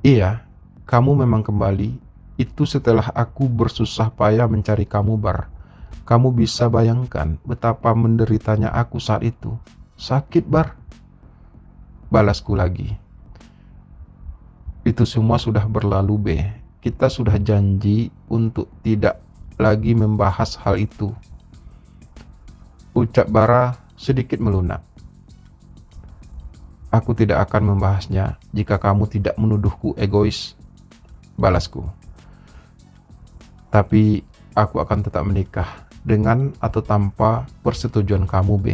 S1: Iya, kamu memang kembali. Itu setelah aku bersusah payah mencari kamu, Bar. Kamu bisa bayangkan betapa menderitanya aku saat itu. Sakit, Bar. Balasku lagi. Itu semua sudah berlalu, Be. Kita sudah janji untuk tidak lagi membahas hal itu. Ucap Bara sedikit melunak. Aku tidak akan membahasnya jika kamu tidak menuduhku egois. Balasku. Tapi aku akan tetap menikah dengan atau tanpa persetujuan kamu, B.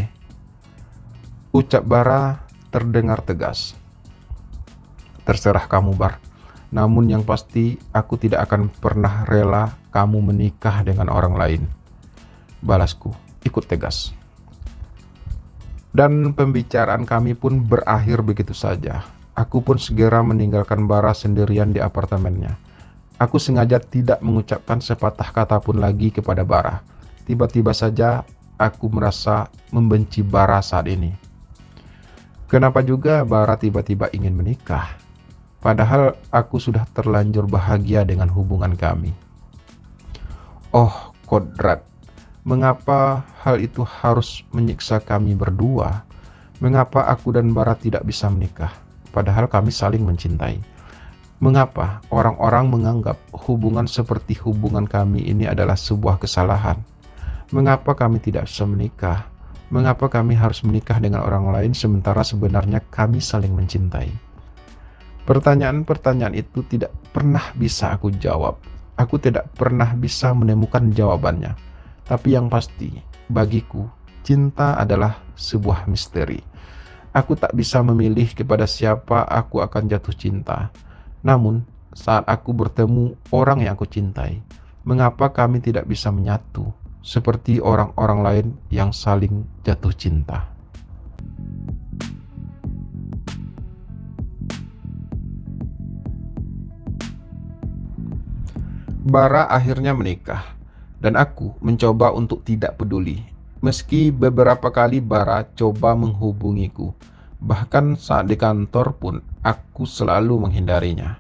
S1: Ucap Bara terdengar tegas. Terserah kamu, Bar. Namun yang pasti aku tidak akan pernah rela kamu menikah dengan orang lain. Balasku ikut tegas. Dan pembicaraan kami pun berakhir begitu saja. Aku pun segera meninggalkan Bara sendirian di apartemennya. Aku sengaja tidak mengucapkan sepatah kata pun lagi kepada Bara. Tiba-tiba saja aku merasa membenci Bara saat ini. Kenapa juga Bara tiba-tiba ingin menikah? Padahal aku sudah terlanjur bahagia dengan hubungan kami. Oh, kodrat. Mengapa hal itu harus menyiksa kami berdua? Mengapa aku dan Bara tidak bisa menikah? Padahal kami saling mencintai. Mengapa orang-orang menganggap hubungan seperti hubungan kami ini adalah sebuah kesalahan? Mengapa kami tidak bisa menikah? Mengapa kami harus menikah dengan orang lain sementara sebenarnya kami saling mencintai? Pertanyaan-pertanyaan itu tidak pernah bisa aku jawab. Aku tidak pernah bisa menemukan jawabannya. Tapi yang pasti, bagiku, cinta adalah sebuah misteri. Aku tak bisa memilih kepada siapa aku akan jatuh cinta. Namun, saat aku bertemu orang yang aku cintai, mengapa kami tidak bisa menyatu seperti orang-orang lain yang saling jatuh cinta? Bara akhirnya menikah, dan aku mencoba untuk tidak peduli. Meski beberapa kali Bara coba menghubungiku, bahkan saat di kantor pun aku selalu menghindarinya.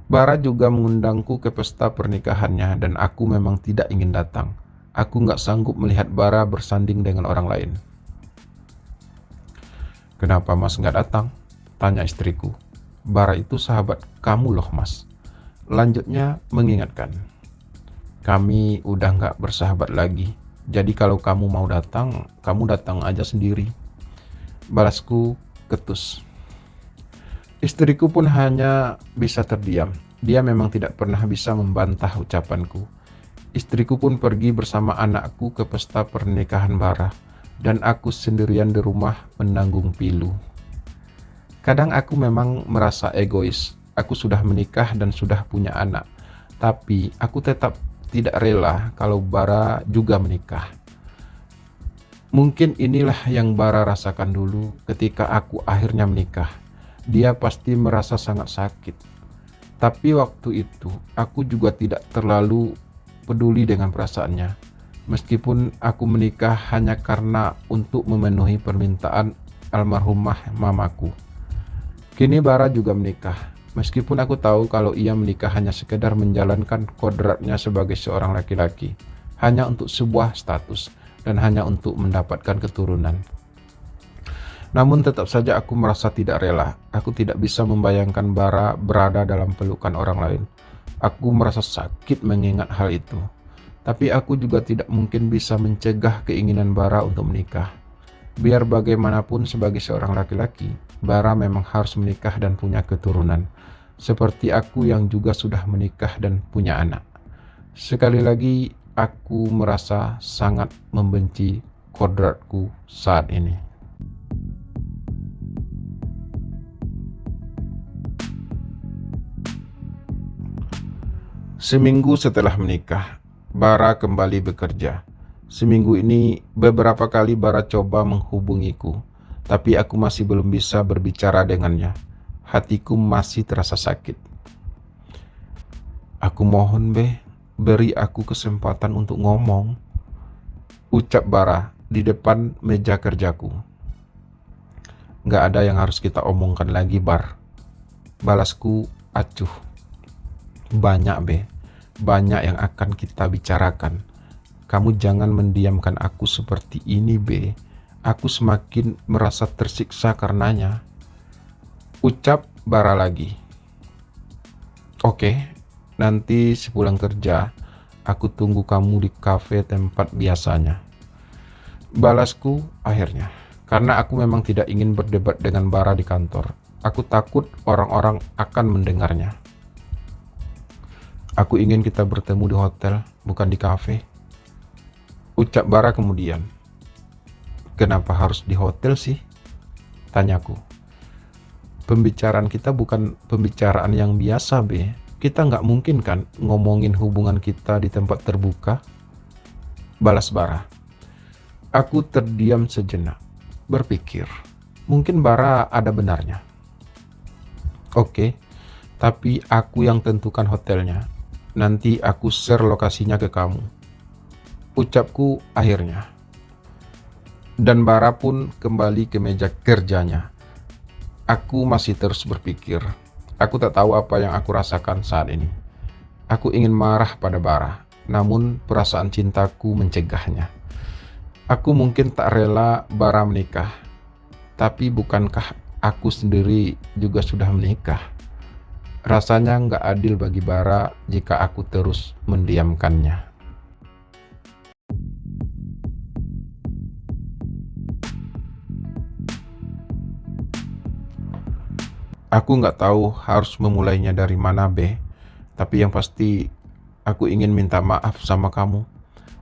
S1: Bara juga mengundangku ke pesta pernikahannya dan aku memang tidak ingin datang. Aku nggak sanggup melihat Bara bersanding dengan orang lain. Kenapa Mas nggak datang? Tanya istriku. Bara itu sahabat kamu loh, Mas. Lanjutnya mengingatkan. Kami udah nggak bersahabat lagi. Jadi kalau kamu mau datang, kamu datang aja sendiri. Balasku ketus. Istriku pun hanya bisa terdiam. Dia memang tidak pernah bisa membantah ucapanku. Istriku pun pergi bersama anakku ke pesta pernikahan Bara, dan aku sendirian di rumah menanggung pilu. Kadang aku memang merasa egois. Aku sudah menikah dan sudah punya anak, tapi aku tetap tidak rela kalau Bara juga menikah. Mungkin inilah yang Bara rasakan dulu ketika aku akhirnya menikah. Dia pasti merasa sangat sakit. Tapi waktu itu aku juga tidak terlalu peduli dengan perasaannya. Meskipun aku menikah hanya karena untuk memenuhi permintaan almarhumah mamaku. Kini Bara juga menikah. Meskipun aku tahu kalau ia menikah hanya sekedar menjalankan kodratnya sebagai seorang laki-laki, hanya untuk sebuah status dan hanya untuk mendapatkan keturunan. Namun tetap saja aku merasa tidak rela. Aku tidak bisa membayangkan Bara berada dalam pelukan orang lain. Aku merasa sakit mengingat hal itu. Tapi aku juga tidak mungkin bisa mencegah keinginan Bara untuk menikah. Biar bagaimanapun sebagai seorang laki-laki, Bara memang harus menikah dan punya keturunan. Seperti aku yang juga sudah menikah dan punya anak. Sekali lagi, aku merasa sangat membenci kodratku saat ini. Seminggu setelah menikah, Bara kembali bekerja. Seminggu ini beberapa kali Bara coba menghubungiku, tapi aku masih belum bisa berbicara dengannya. Hatiku masih terasa sakit. Aku mohon beri aku kesempatan untuk ngomong, ucap Bara di depan meja kerjaku. Gak ada yang harus kita omongkan lagi, Bar. Balasku acuh. Banyak yang akan kita bicarakan. Kamu jangan mendiamkan aku seperti ini, Aku semakin merasa tersiksa karenanya. Ucap Bara lagi. Oke, nanti sepulang kerja, aku tunggu kamu di kafe tempat biasanya. Balasku akhirnya, karena aku memang tidak ingin berdebat dengan Bara di kantor. Aku takut orang-orang akan mendengarnya. Aku ingin kita bertemu di hotel, bukan di kafe. Ucap Bara kemudian. Kenapa harus di hotel sih? Tanyaku. Pembicaraan kita bukan pembicaraan yang biasa, Kita nggak mungkin kan ngomongin hubungan kita di tempat terbuka? Balas Bara. Aku terdiam sejenak, berpikir. Mungkin Bara ada benarnya. Oke, tapi aku yang tentukan hotelnya. Nanti aku share lokasinya ke kamu. Ucapku akhirnya. Dan Bara pun kembali ke meja kerjanya. Aku masih terus berpikir. Aku tak tahu apa yang aku rasakan saat ini. Aku ingin marah pada Bara, namun perasaan cintaku mencegahnya. Aku mungkin tak rela Bara menikah. Tapi bukankah aku sendiri juga sudah menikah? Rasanya nggak adil bagi Bara jika aku terus mendiamkannya. Aku nggak tahu harus memulainya dari mana, Tapi yang pasti aku ingin minta maaf sama kamu.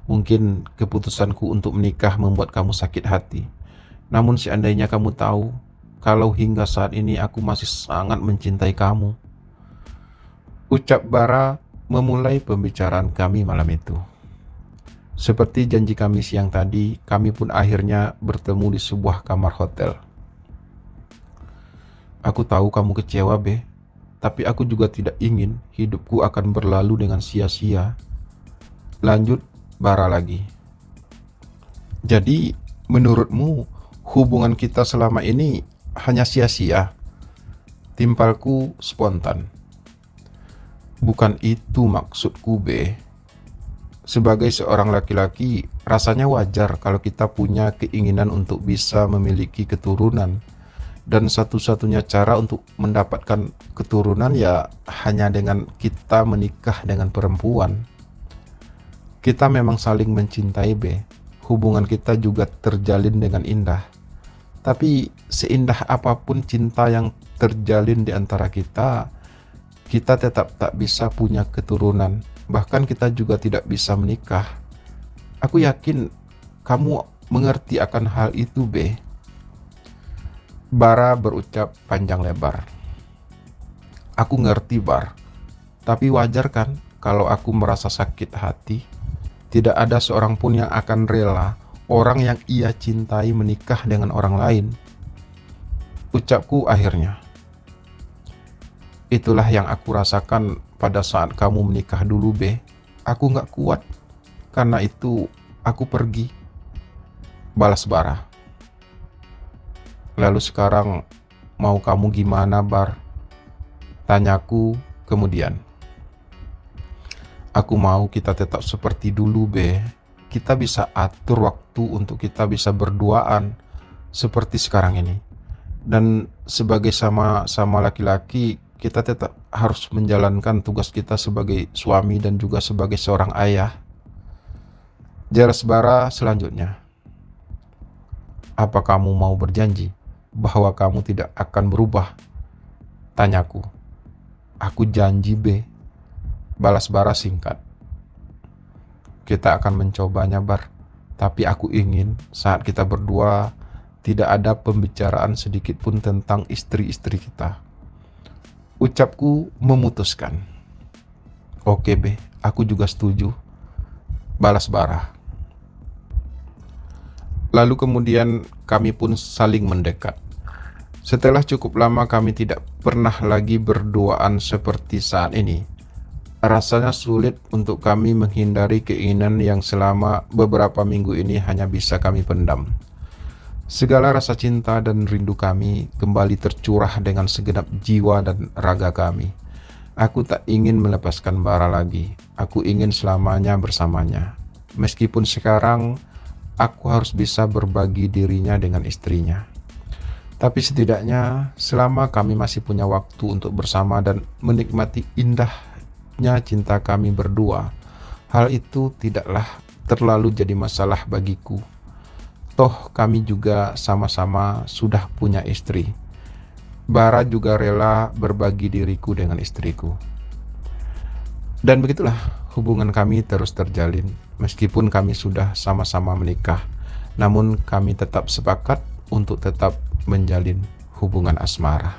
S1: Mungkin keputusanku untuk menikah membuat kamu sakit hati. Namun seandainya kamu tahu kalau hingga saat ini aku masih sangat mencintai kamu. Ucap Bara memulai pembicaraan kami malam itu. Seperti janji kami siang tadi, kami pun akhirnya bertemu di sebuah kamar hotel. Aku tahu kamu kecewa, tapi aku juga tidak ingin hidupku akan berlalu dengan sia-sia. Lanjut Bara lagi. Jadi, menurutmu hubungan kita selama ini hanya sia-sia? Timpalku spontan. Bukan itu maksudku, Sebagai seorang laki-laki, rasanya wajar kalau kita punya keinginan untuk bisa memiliki keturunan. Dan satu-satunya cara untuk mendapatkan keturunan ya hanya dengan kita menikah dengan perempuan. Kita memang saling mencintai, Hubungan kita juga terjalin dengan indah. Tapi seindah apapun cinta yang terjalin di antara kita, kita tetap tak bisa punya keturunan, bahkan kita juga tidak bisa menikah. Aku yakin kamu mengerti akan hal itu, Be. Bara berucap panjang lebar. Aku ngerti, Bar. Tapi wajar kan kalau aku merasa sakit hati? Tidak ada seorang pun yang akan rela orang yang ia cintai menikah dengan orang lain. Ucapku akhirnya. Itulah yang aku rasakan pada saat kamu menikah dulu, Be. Aku gak kuat. Karena itu aku pergi. Balas Bara. Lalu sekarang mau kamu gimana, Bar? Tanyaku kemudian. Aku mau kita tetap seperti dulu, Be. Kita bisa atur waktu untuk kita bisa berduaan seperti sekarang ini. Dan sebagai sama-sama laki-laki, kita tetap harus menjalankan tugas kita sebagai suami dan juga sebagai seorang ayah. Jelas Bara selanjutnya. Apa kamu mau berjanji bahwa kamu tidak akan berubah? Tanyaku. Aku janji, Be. Balas Bara singkat. Kita akan mencobanya, Bar. Tapi aku ingin saat kita berdua tidak ada pembicaraan sedikit pun tentang istri-istri kita. Ucapku memutuskan. Oke, Be, aku juga setuju. Balas Bara. Lalu kemudian kami pun saling mendekat. Setelah cukup lama kami tidak pernah lagi berduaan seperti saat ini. Rasanya sulit untuk kami menghindari keinginan yang selama beberapa minggu ini hanya bisa kami pendam. Segala rasa cinta dan rindu kami kembali tercurah dengan segenap jiwa dan raga kami. Aku tak ingin melepaskan Bara lagi. Aku ingin selamanya bersamanya. Meskipun sekarang aku harus bisa berbagi dirinya dengan istrinya. Tapi setidaknya selama kami masih punya waktu untuk bersama dan menikmati indahnya cinta kami berdua, hal itu tidaklah terlalu jadi masalah bagiku. Toh kami juga sama-sama sudah punya istri. Bara juga rela berbagi diriku dengan istriku. Dan begitulah hubungan kami terus terjalin. Meskipun kami sudah sama-sama menikah, namun kami tetap sepakat untuk tetap menjalin hubungan asmara.